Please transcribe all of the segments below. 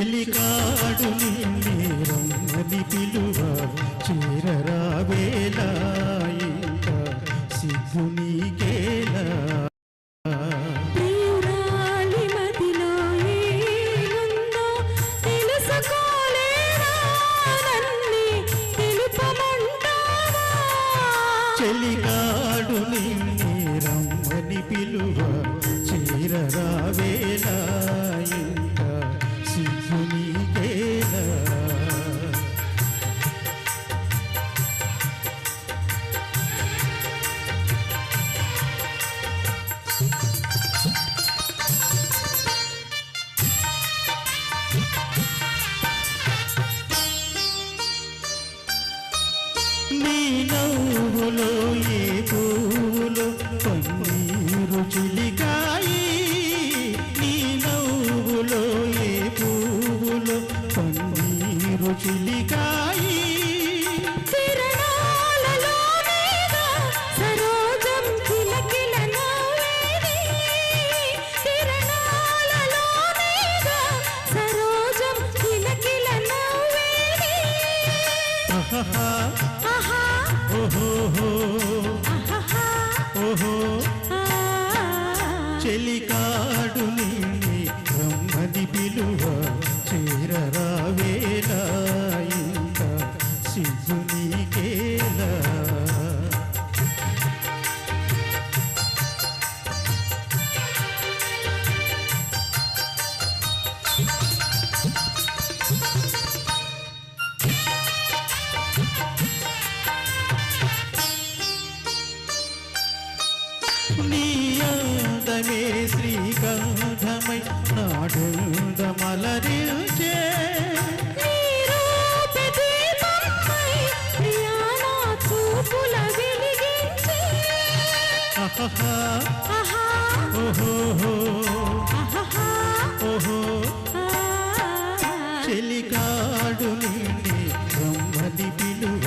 చెలికాడు నిన్నేరమ్మని పిలువ చేరరావేలా ఇంకా సిగ్గు నీకేలా చెలికాడు నిన్నేరమ్మని పిలువ చేరరావేలా ఇంకా సిగ్గు నీకేలా నీ నవ్వులో ఏ పూలో పన్నీరు చిలికాయి నీ నవ్వులో ఏ పూలో పన్నీరు చిలికాయి చెలికాడు నిన్నే రమ్మని పిలువ చేరరావేలా ఇంకా సిగ్గు నీకేలా నీ అందమే శ్రీగంధమై నాడమలరిల్చే చెలికాడు నిన్నే రమ్మని పిలువ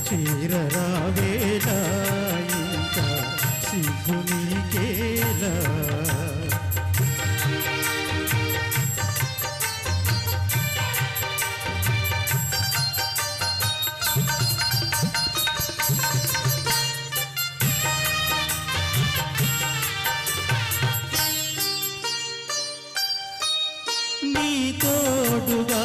చేరరావేలా ఇంకా సిగ్గు నీకేలా నీ తోడుగా